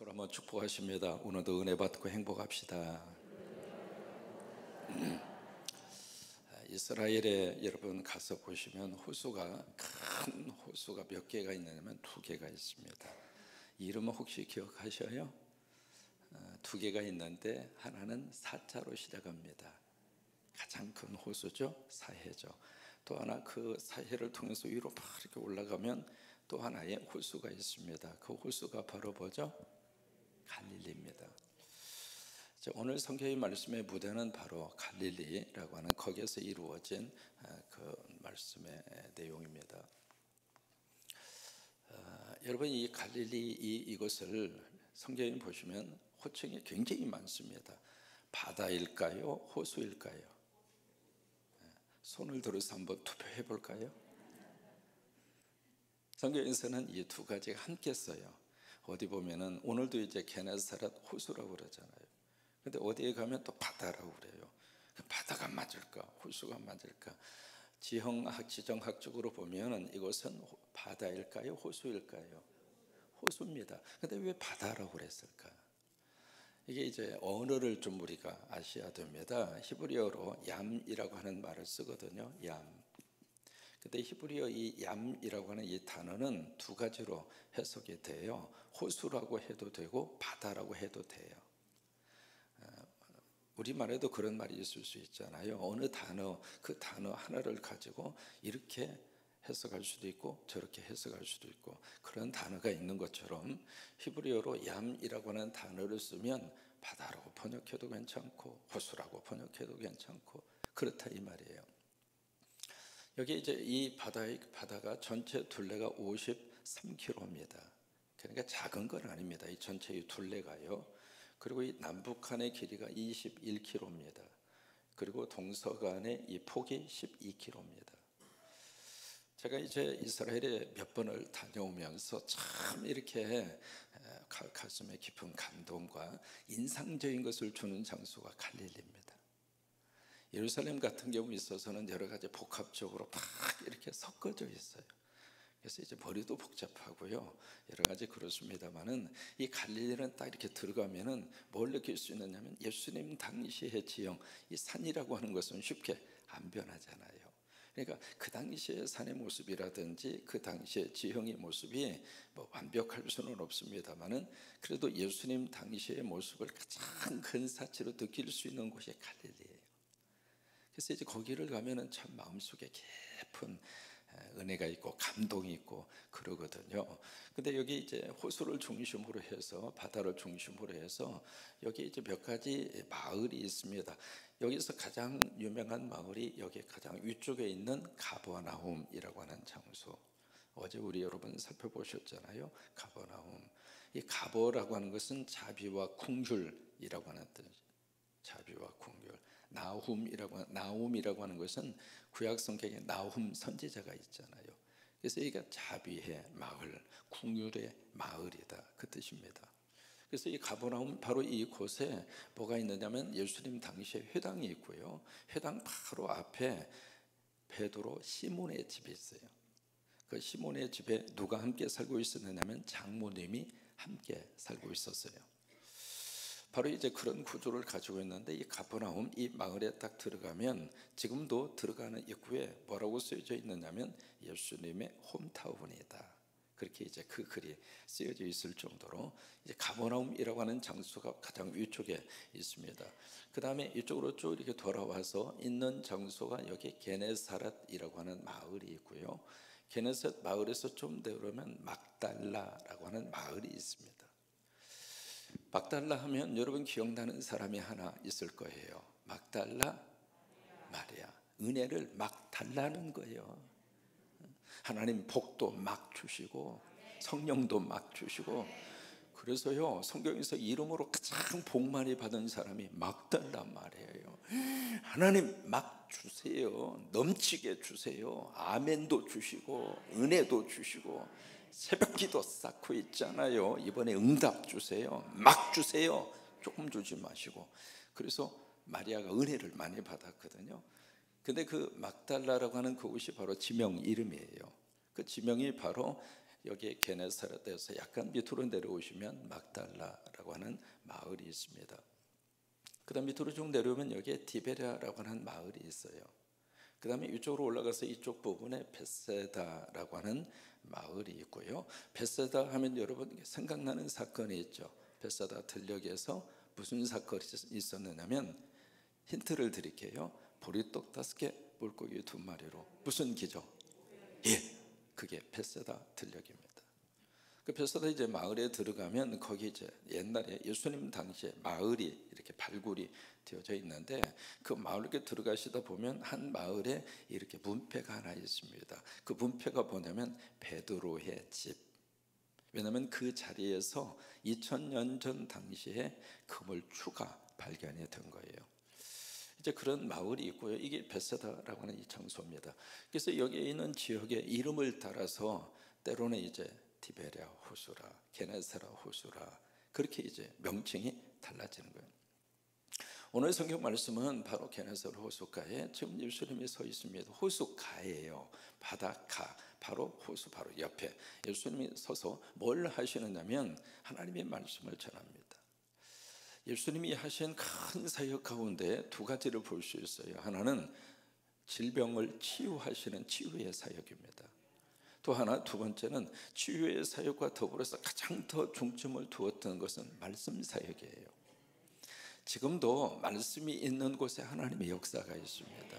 서로 한번 축복하십니다. 오늘도 은혜 받고 행복합시다. 이스라엘에 여러분 가서 보시면 호수가, 큰 호수가 몇 개가 있냐면 두 개가 있습니다. 이름은 혹시 기억하셔요? 두 개가 있는데 하나는 사자로 시작합니다. 가장 큰 호수죠. 사해죠. 또 하나 그 사해를 통해서 위로 막 이렇게 올라가면 또 하나의 호수가 있습니다. 그 호수가 바로 뭐죠? 갈릴리입니다. 오늘 성경의 말씀의 무대는 바로 갈릴리라고 하는 거기에서 이루어진 그 말씀의 내용입니다. 여러분, 이 갈릴리 이것을 성경에 보시면 호칭이 굉장히 많습니다. 바다일까요? 호수일까요? 손을 들어서 한번 투표해 볼까요? 성경에서는 이 두 가지가 함께 써요. 어디 보면은 오늘도 이제 게네사렛 호수라고 그러잖아요. 근데 어디에 가면 또 바다라고 그래요. 바다가 맞을까? 호수가 맞을까? 지정학적으로 보면은 이것은 바다일까요? 호수일까요? 호수입니다. 근데 왜 바다라고 그랬을까? 이게 이제 언어를 좀 우리가 아셔야 됩니다. 히브리어로 얌이라고 하는 말을 쓰거든요. 얌. 근데 히브리어 이 얌이라고 하는 이 단어는 두 가지로 해석이 돼요. 호수라고 해도 되고 바다라고 해도 돼요. 우리말에도 그런 말이 있을 수 있잖아요. 어느 단어, 그 단어 하나를 가지고 이렇게 해석할 수도 있고 저렇게 해석할 수도 있고 그런 단어가 있는 것처럼 히브리어로 얌이라고 하는 단어를 쓰면 바다라고 번역해도 괜찮고 호수라고 번역해도 괜찮고 그렇다 이 말이에요. 여기 이제 이 바다가 전체 둘레가 53km입니다. 그러니까 작은 건 아닙니다. 이 전체의 둘레가요. 그리고 이 남북한의 길이가 21km입니다. 그리고 동서간의 이 폭이 12km입니다. 제가 이제 이스라엘에 몇 번을 다녀오면서 참 이렇게 가슴에 깊은 감동과 인상적인 것을 주는 장소가 갈릴리입니다. 예루살렘 같은 경우 있어서는 여러 가지 복합적으로 막 이렇게 섞어져 있어요. 그래서 이제 머리도 복잡하고요. 여러 가지 그렇습니다만은 이 갈릴리는 딱 이렇게 들어가면은 뭘 느낄 수 있느냐면 예수님 당시의 지형, 이 산이라고 하는 것은 쉽게 안 변하잖아요. 그러니까 그 당시의 산의 모습이라든지 그 당시의 지형의 모습이 뭐 완벽할 수는 없습니다만은 그래도 예수님 당시의 모습을 가장 근사치로 느낄 수 있는 곳이 갈릴리예요. 그래서 이제 거기를 가면은 참 마음속에 깊은 은혜가 있고 감동이 있고 그러거든요. 근데 여기 이제 호수를 중심으로 해서 바다를 중심으로 해서 여기 이제 몇 가지 마을이 있습니다. 여기서 가장 유명한 마을이 여기 가장 위쪽에 있는 가버나움이라고 하는 장소. 어제 우리 여러분 살펴보셨잖아요. 가버나움. 이 가버라고 하는 것은 자비와 궁휼이라고 하는 뜻. 자비와 궁휼. 나훔이라고 하는 것은 구약 성경에 나훔 선지자가 있잖아요. 그래서 이게 자비의 마을, 궁휼의 마을이다 그 뜻입니다. 그래서 이 가버나움 바로 이곳에 뭐가 있느냐면 예수님 당시에 회당이 있고요. 회당 바로 앞에 베드로 시몬의 집이 있어요. 그 시몬의 집에 누가 함께 살고 있었느냐면 장모님이 함께 살고 있었어요. 바로 이제 그런 구조를 가지고 있는데 이 가버나움 이 마을에 딱 들어가면 지금도 들어가는 입구에 뭐라고 쓰여져 있느냐면 예수님의 홈타운이다. 그렇게 이제 그 글이 쓰여져 있을 정도로 이제 가버나움이라고 하는 장소가 가장 위쪽에 있습니다. 그 다음에 이쪽으로 쭉 이렇게 돌아와서 있는 장소가 여기 게네사렛이라고 하는 마을이 있고요. 게네사렛 마을에서 좀 내려오면 막달라라고 하는 마을이 있습니다. 막달라 하면 여러분 기억나는 사람이 하나 있을 거예요. 막달라 마리아. 은혜를 막 달라는 거예요. 하나님 복도 막 주시고 성령도 막 주시고 그래서요 성경에서 이름으로 가장 복 많이 받은 사람이 막달라 마리아예요. 하나님 막 주세요. 넘치게 주세요. 아멘도 주시고 은혜도 주시고 새벽기도 쌓고 있잖아요. 이번에 응답 주세요. 막 주세요. 조금 주지 마시고. 그래서 마리아가 은혜를 많이 받았거든요. 근데 그 막달라라고 하는 그곳이 바로 지명 이름이에요. 그 지명이 바로 여기 게네사렛에서 약간 밑으로 내려오시면 막달라라고 하는 마을이 있습니다. 그 다음 밑으로 쭉 내려오면 여기에 디베랴라고 하는 마을이 있어요. 그 다음에 이쪽으로 올라가서 이쪽 부분에 벳세다라고 하는 마을이 있고요. 벳세다 하면 여러분 생각나는 사건이 있죠. 벳세다 들녘에서 무슨 사건이 있었느냐면, 힌트를 드릴게요. 보리떡 5개, 물고기 2마리로 무슨 기적? 예, 그게 벳세다 들녘입니다. 그 벳세다 이제 마을에 들어가면 거기 이제 옛날에 예수님 당시에 마을이 이렇게 발굴이 되어져 있는데, 그 마을에 들어가시다 보면 한 마을에 이렇게 문패가 하나 있습니다. 그 문패가 뭐냐면 베드로의 집. 왜냐하면 그 자리에서 2000년 전 당시에 그물추가 발견이 된 거예요. 이제 그런 마을이 있고요. 이게 벳세다라고 하는 이 장소입니다. 그래서 여기에 있는 지역의 이름을 따라서 때로는 이제 디베랴 호수라, 게네사라 호수라, 그렇게 이제 명칭이 달라지는 거예요. 오늘 성경 말씀은 바로 게네사렛 호숫가에 지금 예수님이 서 있습니다. 호숫가예요. 바닷가, 바로 호수 바로 옆에 예수님이 서서 뭘 하시느냐면 하나님의 말씀을 전합니다. 예수님이 하신 큰 사역 가운데 2가지를 볼 수 있어요. 하나는 질병을 치유하시는 치유의 사역입니다. 또 하나, 2번째는 치유의 사역과 더불어서 가장 더 중점을 두었던 것은 말씀 사역이에요. 지금도 말씀이 있는 곳에 하나님의 역사가 있습니다.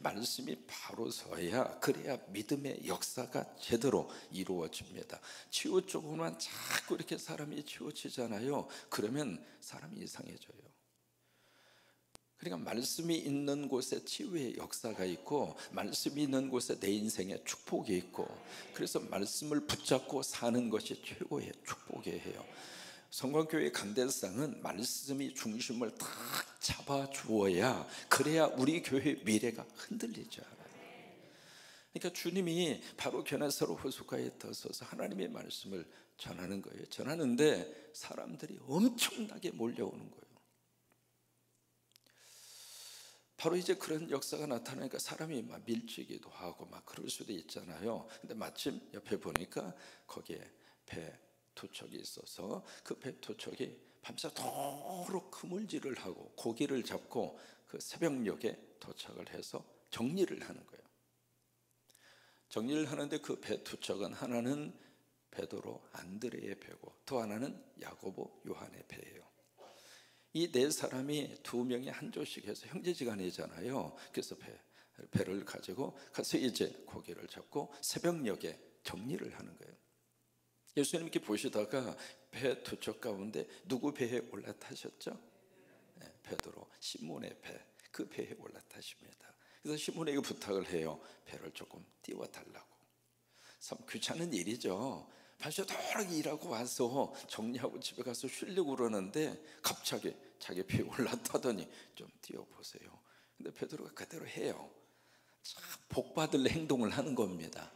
말씀이 바로 서야, 그래야 믿음의 역사가 제대로 이루어집니다. 치유 쪽으로만 자꾸 이렇게 사람이 치우치잖아요. 그러면 사람이 이상해져요. 그러니까 말씀이 있는 곳에 치유의 역사가 있고, 말씀이 있는 곳에 내 인생에 축복이 있고, 그래서 말씀을 붙잡고 사는 것이 최고의 축복이에요. 성광교회의 강대상은 말씀이 중심을 딱 잡아 주어야, 그래야 우리 교회 미래가 흔들리지 않아요. 그러니까 주님이 바로 게네사렛 호숫가에 들어서서 하나님의 말씀을 전하는 거예요. 전하는데 사람들이 엄청나게 몰려오는 거예요. 바로 이제 그런 역사가 나타나니까 사람이 막 밀치기도 하고 막 그럴 수도 있잖아요. 근데 마침 옆에 보니까 거기에 배 2척이 있어서 그 배 2척이 밤새도록 그물질을 하고 고기를 잡고 그 새벽녘에 도착을 해서 정리를 하는 거예요. 정리를 하는데 그 배 2척은 하나는 베드로, 안드레의 배고, 또 하나는 야고보, 요한의 배예요. 이 4사람이 2명이 한 조씩 해서 형제지간이잖아요. 그래서 배를 가지고 가서 이제 고기를 잡고 새벽녘에 정리를 하는 거예요. 예수님 이렇게 보시다가 배 2척 가운데 누구 배에 올라타셨죠? 네, 베드로, 시몬의 배, 그 배에 올라타십니다. 그래서 시몬에게 부탁을 해요. 배를 조금 띄워달라고. 참 귀찮은 일이죠. 밤새도록 일하고 와서 정리하고 집에 가서 쉬려고 그러는데 갑자기 자기 배에 올라타더니 좀 띄워보세요. 근데 베드로가 그대로 해요. 참 복받을 행동을 하는 겁니다.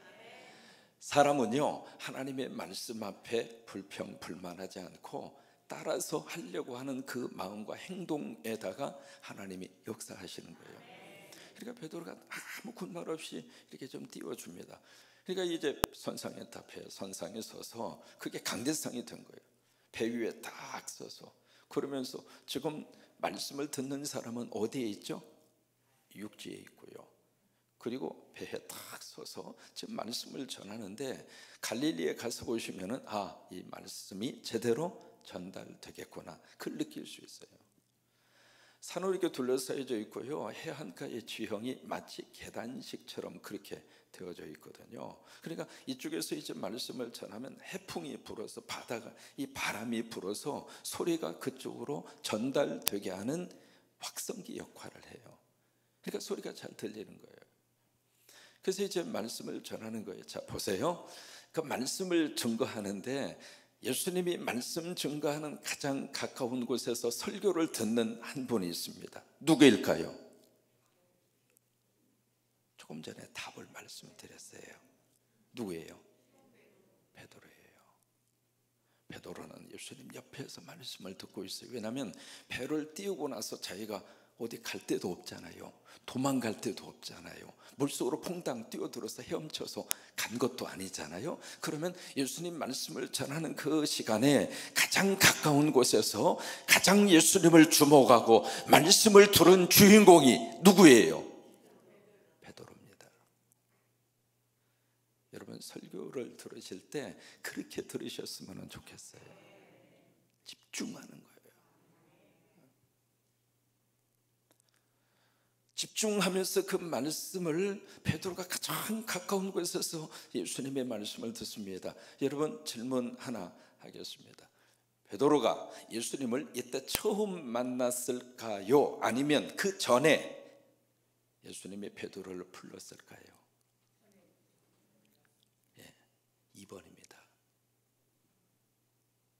사람은요, 하나님의 말씀 앞에 불평불만하지 않고 따라서 하려고 하는 그 마음과 행동에다가 하나님이 역사하시는 거예요. 그러니까 베드로가 아무 군말 없이 이렇게 좀 띄워줍니다. 그러니까 이제 선상에 탑해 선상에 서서 그게 강대상이 된 거예요. 배 위에 딱 서서 그러면서 지금 말씀을 듣는 사람은 어디에 있죠? 육지에 있고요. 그리고 배에 딱 서서 지금 말씀을 전하는데, 갈릴리에 가서 보시면은 이 말씀이 제대로 전달되겠구나, 그걸 느낄 수 있어요. 산으로 이렇게 둘러싸여져 있고요. 해안가의 지형이 마치 계단식처럼 그렇게 되어져 있거든요. 그러니까 이쪽에서 이제 말씀을 전하면 해풍이 불어서 바다가, 이 바람이 불어서 소리가 그쪽으로 전달되게 하는 확성기 역할을 해요. 그러니까 소리가 잘 들리는 거예요. 그래서 이제 말씀을 전하는 거예요. 자, 보세요. 그 말씀을 증거하는데 예수님이 말씀 증거하는 가장 가까운 곳에서 설교를 듣는 한 분이 있습니다. 누구일까요? 조금 전에 답을 말씀드렸어요. 누구예요? 베드로예요. 베드로는 예수님 옆에서 말씀을 듣고 있어요. 왜냐하면 배를 띄우고 나서 자기가 어디 갈 데도 없잖아요. 도망갈 데도 없잖아요. 물속으로 퐁당 뛰어들어서 헤엄쳐서 간 것도 아니잖아요. 그러면 예수님 말씀을 전하는 그 시간에 가장 가까운 곳에서 가장 예수님을 주목하고 말씀을 들은 주인공이 누구예요? 베드로입니다. 여러분, 설교를 들으실 때 그렇게 들으셨으면 좋겠어요. 집중하는 거예요. 집중하면서 그 말씀을, 베드로가 가장 가까운 곳에서 예수님의 말씀을 듣습니다. 여러분, 질문 하나 하겠습니다. 베드로가 예수님을 이때 처음 만났을까요? 아니면 그 전에 예수님이 베드로를 불렀을까요? 2번입니다.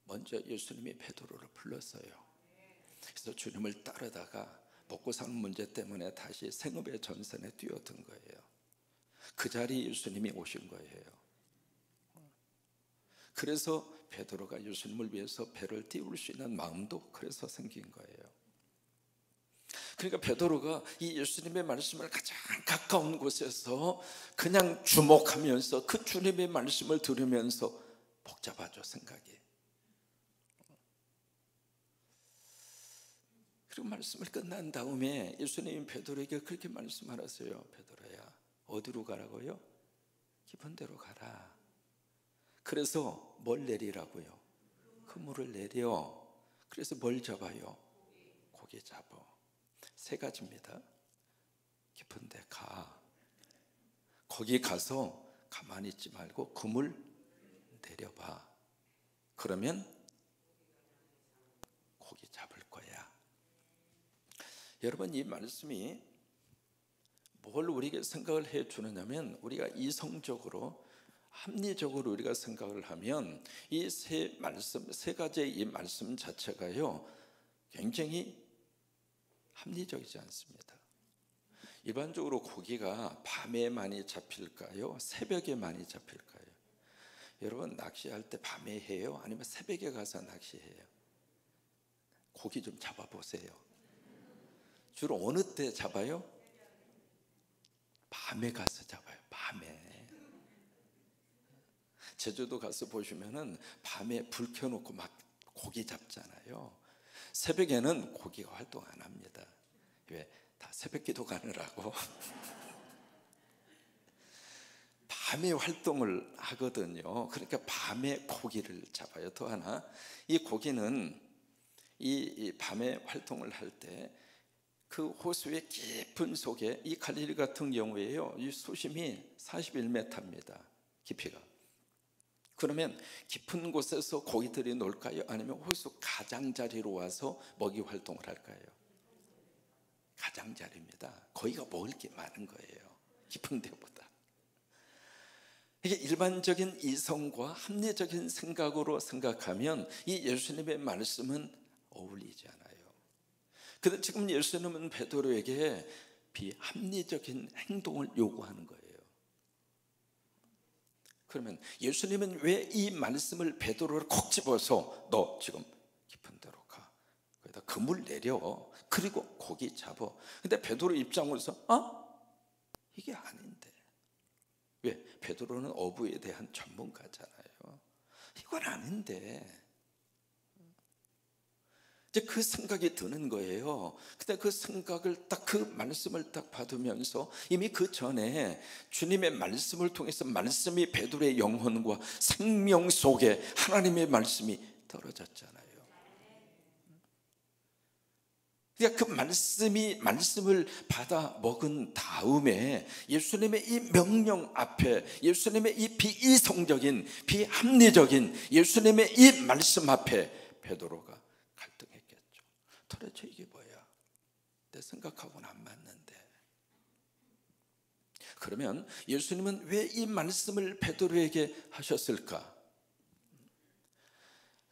먼저 예수님이 베드로를 불렀어요. 그래서 주님을 따르다가 먹고 사는 문제 때문에 다시 생업의 전선에 뛰어든 거예요. 그 자리에 예수님이 오신 거예요. 그래서 베드로가 예수님을 위해서 배를 띄울 수 있는 마음도 그래서 생긴 거예요. 그러니까 베드로가 이 예수님의 말씀을 가장 가까운 곳에서 그냥 주목하면서 그 주님의 말씀을 들으면서 복잡하죠, 생각이. 그리고 말씀을 끝난 다음에 예수님이 베드로에게 그렇게 말씀하셨어요. 베드로야, 어디로 가라고요? 깊은 데로 가라. 그래서 뭘 내리라고요? 그물을 내려. 그래서 뭘 잡아요? 고기 잡아. 세 가지입니다. 깊은 데 가. 거기 가서 가만히 있지 말고 그물 내려봐. 그러면 고기 잡을 거야. 여러분, 이 말씀이 뭘 우리에게 생각을 해 주느냐면, 우리가 이성적으로 합리적으로 우리가 생각을 하면 이 세 말씀, 세 가지의 이 말씀 자체가요 굉장히 합리적이지 않습니다. 일반적으로 고기가 밤에 많이 잡힐까요? 새벽에 많이 잡힐까요? 여러분, 낚시할 때 밤에 해요? 아니면 새벽에 가서 낚시해요? 고기 좀 잡아보세요. 주로 어느 때 잡아요? 밤에 가서 잡아요. 밤에. 제주도 가서 보시면은 밤에 불 켜놓고 막 고기 잡잖아요. 새벽에는 고기가 활동 안 합니다. 왜? 다 새벽 기도 가느라고. 밤에 활동을 하거든요. 그러니까 밤에 고기를 잡아요. 또 하나, 이 고기는 이 밤에 활동을 할 때 그 호수의 깊은 속에, 이 갈릴리 같은 경우에요, 이 수심이 41m입니다. 깊이가. 그러면 깊은 곳에서 고기들이 놀까요? 아니면 호수 가장자리로 와서 먹이 활동을 할까요? 가장자리입니다. 거기가 먹을 게 많은 거예요, 깊은 데보다. 이게 일반적인 이성과 합리적인 생각으로 생각하면 이 예수님의 말씀은 어울리지 않아요. 그런데 지금 예수님은 베드로에게 비합리적인 행동을 요구하는 거예요. 그러면 예수님은 왜 이 말씀을 베드로를 콕 집어서 너 지금 깊은 데로 가, 거기다 그물 내려, 그리고 고기 잡아. 근데 베드로 입장으로서 이게 아닌데. 왜? 베드로는 어부에 대한 전문가잖아요. 이건 아닌데. 이제 그 생각이 드는 거예요. 근데 그 생각을 딱, 그 말씀을 딱 받으면서 이미 그 전에 주님의 말씀을 통해서 말씀이 베드로의 영혼과 생명 속에 하나님의 말씀이 떨어졌잖아요. 그러니까 그 말씀을 받아 먹은 다음에 예수님의 이 명령 앞에, 예수님의 이 비이성적인, 비합리적인 예수님의 이 말씀 앞에 베드로가 갈등했겠죠. 도대체 이게 뭐야? 내 생각하고는 안 맞는데. 그러면 예수님은 왜 이 말씀을 베드로에게 하셨을까?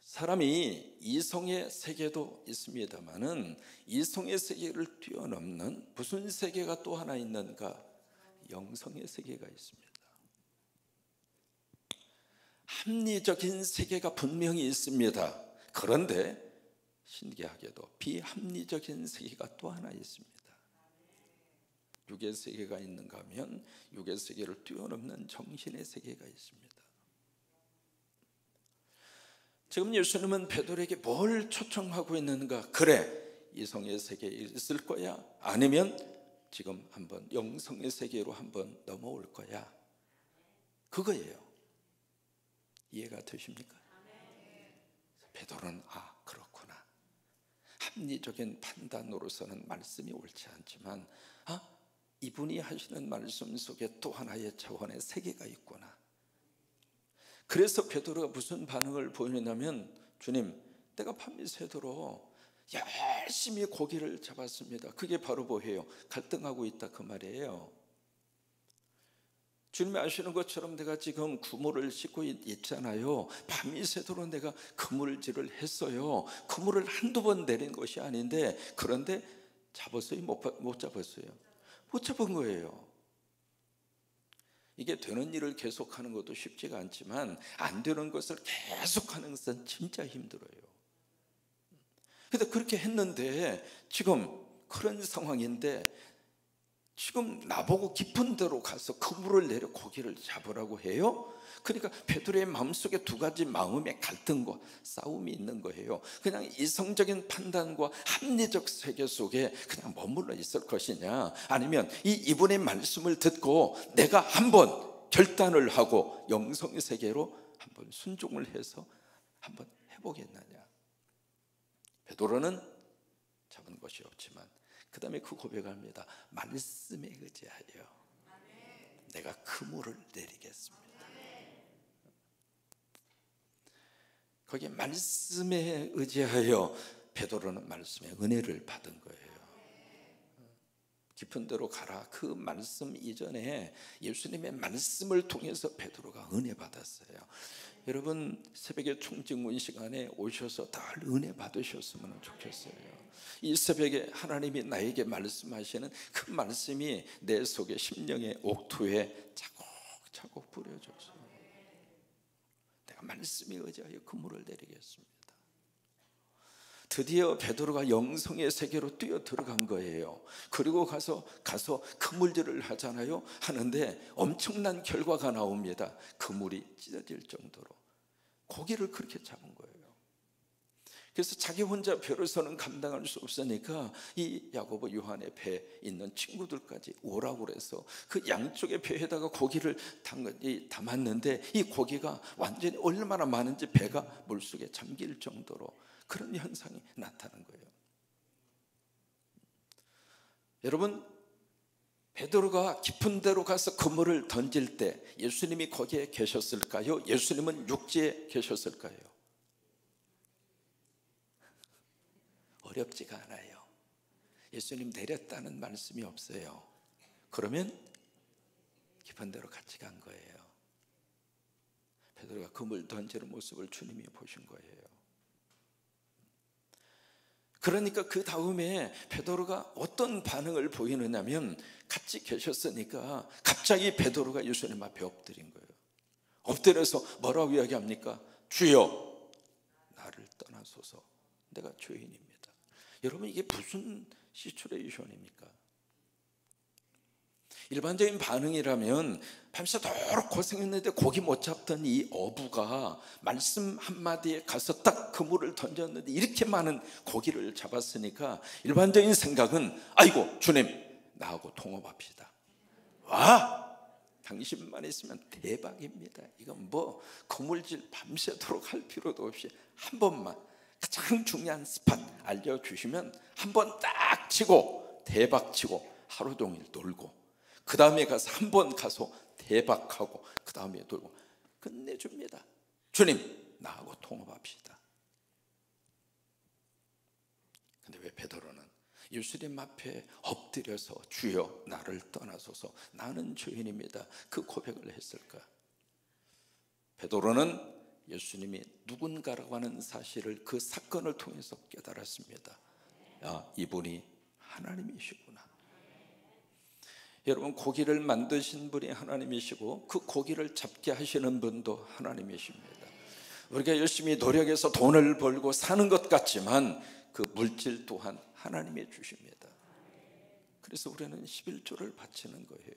사람이 이성의 세계도 있습니다만은 이성의 세계를 뛰어넘는 무슨 세계가 또 하나 있는가? 영성의 세계가 있습니다. 합리적인 세계가 분명히 있습니다. 그런데 신기하게도 비합리적인 세계가 또 하나 있습니다. 육의 세계가 있는가 하면 육의 세계를 뛰어넘는 정신의 세계가 있습니다. 지금 예수님은 베드로에게 뭘 초청하고 있는가? 그래, 이성의 세계에 있을 거야? 아니면 지금 한번 영성의 세계로 한번 넘어올 거야? 그거예요. 이해가 되십니까? 베드로는 그렇구나. 합리적인 판단으로서는 말씀이 옳지 않지만 이분이 하시는 말씀 속에 또 하나의 차원의 세계가 있구나. 그래서 베드로가 무슨 반응을 보이냐면, 주님, 내가 밤새도록 열심히 고기를 잡았습니다. 그게 바로 뭐예요? 갈등하고 있다 그 말이에요. 주님이 아시는 것처럼 내가 지금 그물을 씻고 있잖아요. 밤이 새도록 내가 그물질을 했어요. 그물을 한두 번 내린 것이 아닌데, 그런데 잡았어요? 못 잡았어요? 못 잡은 거예요. 이게 되는 일을 계속하는 것도 쉽지가 않지만 안 되는 것을 계속하는 것은 진짜 힘들어요. 그래서 그렇게 했는데 지금 그런 상황인데, 지금 나보고 깊은 데로 가서 그물을 내려 고기를 잡으라고 해요? 그러니까 베드로의 마음속에 두 가지 마음의 갈등과 싸움이 있는 거예요. 그냥 이성적인 판단과 합리적 세계 속에 그냥 머물러 있을 것이냐, 아니면 이분의 말씀을 듣고 내가 한번 결단을 하고 영성의 세계로 한번 순종을 해서 한번 해보겠느냐. 베드로는 잡은 것이 없지만 그 다음에 그 고백합니다. 말씀에 의지하여 내가 그물을 내리겠습니다. 거기에 말씀에 의지하여 베드로는 말씀의 은혜를 받은 거예요. 깊은 데로 가라, 그 말씀 이전에 예수님의 말씀을 통해서 베드로가 은혜 받았어요. 여러분, 새벽에 총증문 시간에 오셔서 다 은혜 받으셨으면 좋겠어요. 이 새벽에 하나님이 나에게 말씀하시는 그 말씀이 내 속에 심령의 옥토에 차곡차곡 뿌려져서 내가 말씀에 의지하여 그물을 내리겠습니다. 드디어 베드로가 영성의 세계로 뛰어 들어간 거예요. 그리고 가서 그물질을 하잖아요. 하는데 엄청난 결과가 나옵니다. 그물이 찢어질 정도로 고기를 그렇게 잡은 거예요. 그래서 자기 혼자 배로서는 감당할 수 없으니까 이 야고보 요한의 배에 있는 친구들까지 오라고 그래서 그 양쪽의 배에다가 고기를 담았는데, 이 고기가 완전히 얼마나 많은지 배가 물속에 잠길 정도로 그런 현상이 나타난 거예요. 여러분, 베드로가 깊은 데로 가서 그물을 던질 때 예수님이 거기에 계셨을까요? 예수님은 육지에 계셨을까요? 어렵지가 않아요. 예수님 내렸다는 말씀이 없어요. 그러면 깊은 데로 같이 간 거예요. 베드로가 그물 던지는 모습을 주님이 보신 거예요. 그러니까 그 다음에 베드로가 어떤 반응을 보이느냐면, 같이 계셨으니까 갑자기 베드로가 예수님 앞에 엎드린 거예요. 엎드려서 뭐라고 이야기합니까? 주여, 나를 떠나소서, 내가 죄인입니다. 여러분, 이게 무슨 시츄레이션입니까? 일반적인 반응이라면 밤새도록 고생했는데 고기 못 잡던 이 어부가 말씀 한마디에 가서 딱 그물을 던졌는데 이렇게 많은 고기를 잡았으니까 일반적인 생각은, 아이고 주님, 나하고 통업합시다. 와, 당신만 있으면 대박입니다. 이건 뭐 그물질 밤새도록 할 필요도 없이 한 번만 가장 중요한 스팟 알려주시면 한 번 딱 치고 대박 치고 하루 종일 놀고, 그 다음에 가서 한 번 가서 대박하고 그 다음에 돌고 끝내줍니다. 주님, 나하고 통업합시다. 근데 왜 베드로는 예수님 앞에 엎드려서 주여, 나를 떠나소서, 나는 죄인입니다, 그 고백을 했을까? 베드로는 예수님이 누군가라고 하는 사실을 그 사건을 통해서 깨달았습니다. 이분이 하나님이시구나. 여러분, 고기를 만드신 분이 하나님이시고 그 고기를 잡게 하시는 분도 하나님이십니다. 우리가 열심히 노력해서 돈을 벌고 사는 것 같지만 그 물질 또한 하나님이 주십니다. 그래서 우리는 11조를 바치는 거예요.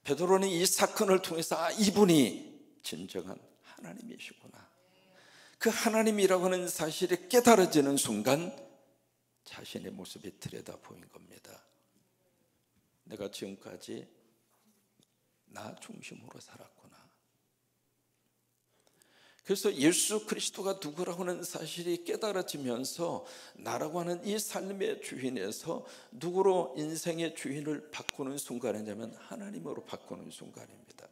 베드로는 이 사건을 통해서 이분이 진정한 하나님이시구나, 그 하나님이라고 하는 사실이 깨달아지는 순간 자신의 모습이 들여다 보인 겁니다. 내가 지금까지 나 중심으로 살았구나. 그래서 예수 그리스도가 누구라고 하는 사실이 깨달아지면서 나라고 하는 이 삶의 주인에서 누구로 인생의 주인을 바꾸는 순간이냐면 하나님으로 바꾸는 순간입니다.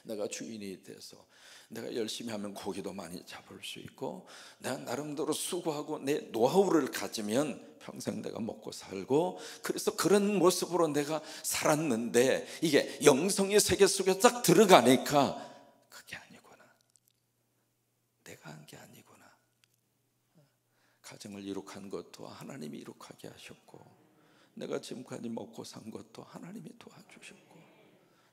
내가 주인이 돼서 내가 열심히 하면 고기도 많이 잡을 수 있고, 내가 나름대로 수고하고 내 노하우를 가지면 평생 내가 먹고 살고, 그래서 그런 모습으로 내가 살았는데 이게 영성의 세계 속에 딱 들어가니까 그게 아니구나, 내가 한 게 아니구나. 가정을 이룩한 것도 하나님이 이룩하게 하셨고, 내가 지금까지 먹고 산 것도 하나님이 도와주셨고,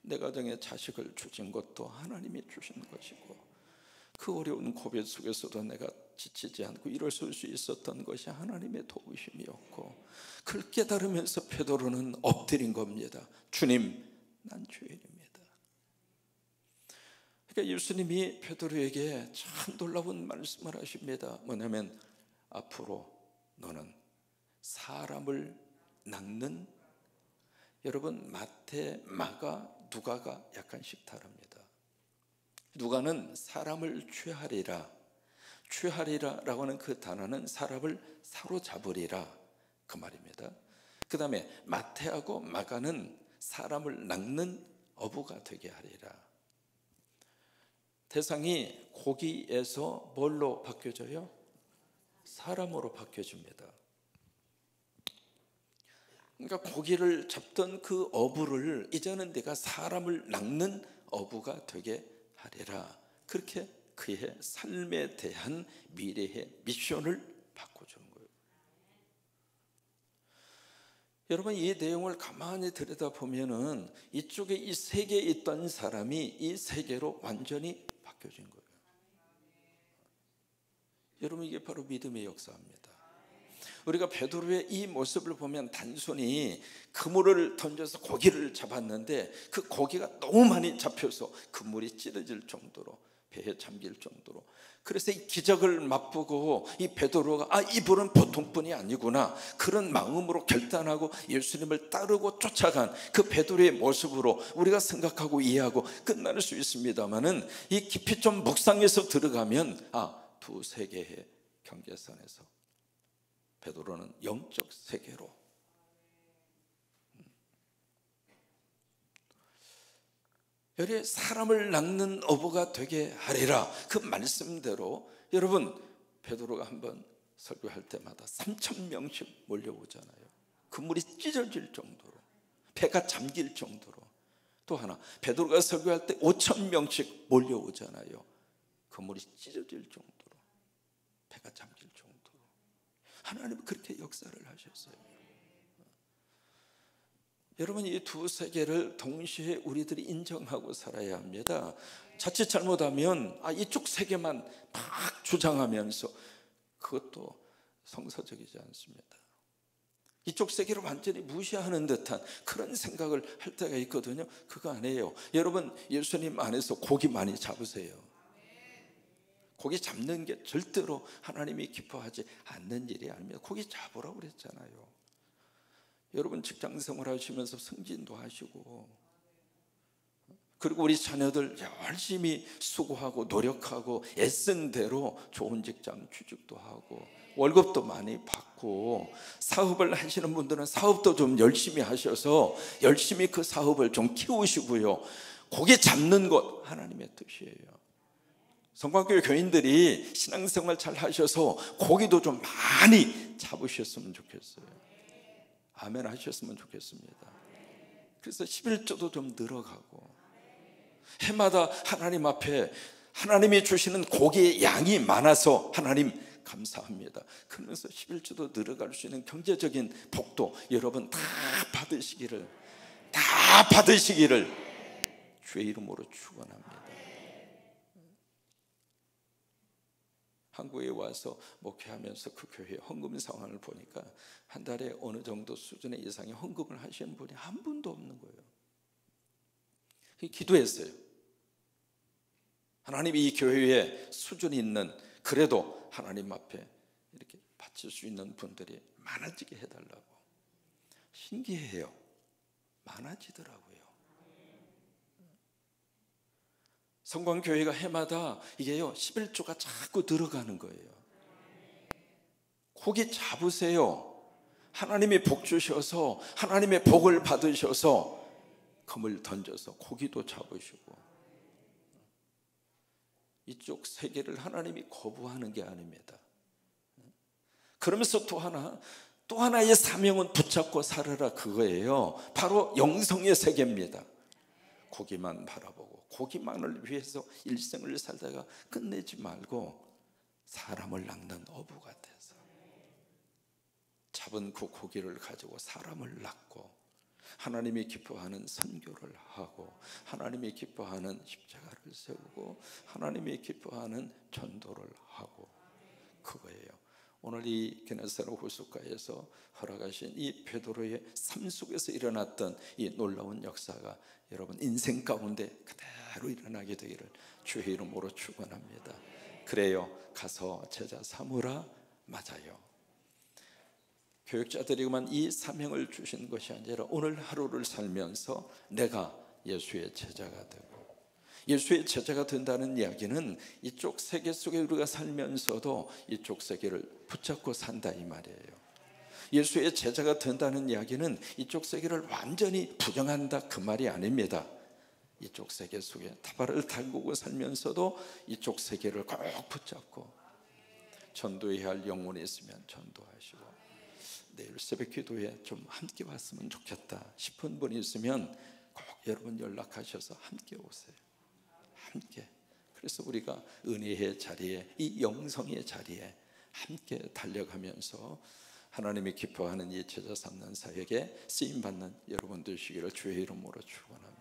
내 가정에 자식을 주신 것도 하나님이 주신 것이고, 그 어려운 고백 속에서도 내가 지치지 않고 일어설 수 있었던 것이 하나님의 도우심이었고, 그걸 깨달으면서 베드로는 엎드린 겁니다. 주님, 난 죄인입니다. 그러니까 예수님이 베드로에게 참 놀라운 말씀을 하십니다. 뭐냐면 앞으로 너는 사람을 낚는, 여러분 마태, 마가, 누가가 약간씩 다릅니다. 누가는 사람을 취하리라, 취하리라라고 하는 그 단어는 사람을 사로잡으리라 그 말입니다. 그 다음에 마태하고 마가는 사람을 낚는 어부가 되게 하리라. 대상이 고기에서 뭘로 바뀌어져요? 사람으로 바뀌어집니다. 그러니까 고기를 잡던 그 어부를 이제는 내가 사람을 낚는 어부가 되게 하리라. 그렇게 그의 삶에 대한 미래의 미션을 바꿔주는 거예요. 여러분, 이 내용을 가만히 들여다보면은 이쪽에 이 세계에 있던 사람이 이 세계로 완전히 바뀌어진 거예요. 여러분, 이게 바로 믿음의 역사입니다. 우리가 베드로의 이 모습을 보면 단순히 그물을 던져서 고기를 잡았는데 그 고기가 너무 많이 잡혀서 그물이 찢어질 정도로, 배에 잠길 정도로, 그래서 이 기적을 맛보고 이 베드로가 이분은 보통 분이 아니구나, 그런 마음으로 결단하고 예수님을 따르고 쫓아간 그 베드로의 모습으로 우리가 생각하고 이해하고 끝날 수 있습니다만은, 이 깊이 좀 묵상해서 들어가면 두 세계의 경계선에서 베드로는 영적 세계로, 여기 사람을 낚는 어부가 되게 하리라 그 말씀대로, 여러분 베드로가 한번 설교할 때마다 3,000명씩 몰려오잖아요. 그물이 찢어질 정도로, 배가 잠길 정도로. 또 하나, 베드로가 설교할 때 5,000명씩 몰려오잖아요. 그물이 찢어질 정도로, 배가 잠길 정도로. 하나님은 그렇게 역사를 하셨어요. 여러분, 이 두 세계를 동시에 우리들이 인정하고 살아야 합니다. 자칫 잘못하면 이쪽 세계만 막 주장하면서 그것도 성서적이지 않습니다. 이쪽 세계를 완전히 무시하는 듯한 그런 생각을 할 때가 있거든요. 그거 아니에요. 여러분, 예수님 안에서 고기 많이 잡으세요. 고기 잡는 게 절대로 하나님이 기뻐하지 않는 일이 아닙니다. 고기 잡으라고 그랬잖아요. 여러분, 직장 생활 하시면서 승진도 하시고, 그리고 우리 자녀들 열심히 수고하고 노력하고 애쓴 대로 좋은 직장 취직도 하고 월급도 많이 받고, 사업을 하시는 분들은 사업도 좀 열심히 하셔서 열심히 그 사업을 좀 키우시고요. 고기 잡는 것 하나님의 뜻이에요. 성광교회 교인들이 신앙생활 잘 하셔서 고기도 좀 많이 잡으셨으면 좋겠어요. 아멘 하셨으면 좋겠습니다. 그래서 11조도 좀 늘어가고, 해마다 하나님 앞에 하나님이 주시는 고기의 양이 많아서 하나님 감사합니다. 그러면서 11조도 늘어갈 수 있는 경제적인 복도 여러분 다 받으시기를 주의 이름으로 축원합니다. 한국에 와서 목회하면서 그 교회 헌금 상황을 보니까 한 달에 어느 정도 수준의 이상의 헌금을 하시는 분이 한 분도 없는 거예요. 기도했어요. 하나님, 이 교회에 수준이 있는, 그래도 하나님 앞에 이렇게 바칠 수 있는 분들이 많아지게 해달라고. 신기해요. 많아지더라고요. 성광교회가 해마다 이게요 11조가 자꾸 들어가는 거예요. 고기 잡으세요. 하나님이 복 주셔서, 하나님의 복을 받으셔서 금을 던져서 고기도 잡으시고, 이쪽 세계를 하나님이 거부하는 게 아닙니다. 그러면서 또 하나의 사명은 붙잡고 살아라, 그거예요. 바로 영성의 세계입니다. 고기만 바라보고 고기만을 위해서 일생을 살다가 끝내지 말고 사람을 낳는 어부 같아서 잡은 그 고기를 가지고 사람을 낳고, 하나님이 기뻐하는 선교를 하고, 하나님이 기뻐하는 십자가를 세우고, 하나님이 기뻐하는 전도를 하고, 그거예요. 오늘 이 게네사렛 호숫가에서 허락하신 이 베드로의 삶 속에서 일어났던 이 놀라운 역사가 여러분 인생 가운데 그대로 일어나게 되기를 주의 이름으로 축원합니다. 그래요, 가서 제자 삼으라. 맞아요. 교육자들이만 이 사명을 주신 것이 아니라 오늘 하루를 살면서 내가 예수의 제자가 되고, 예수의 제자가 된다는 이야기는 이쪽 세계 속에 우리가 살면서도 이쪽 세계를 붙잡고 산다, 이 말이에요. 예수의 제자가 된다는 이야기는 이쪽 세계를 완전히 부정한다, 그 말이 아닙니다. 이쪽 세계 속에 타발을 달구고 살면서도 이쪽 세계를 꼭 붙잡고, 전도해야 할 영혼이 있으면 전도하시고, 내일 새벽 기도에 좀 함께 왔으면 좋겠다 싶은 분이 있으면 꼭 여러분 연락하셔서 함께 오세요. 함께. 그래서 우리가 은혜의 자리에, 이 영성의 자리에 함께 달려가면서 하나님이 기뻐하는 이 제자 삼는 사역에 쓰임받는 여러분 되시기를 주의 이름으로 축원합니다.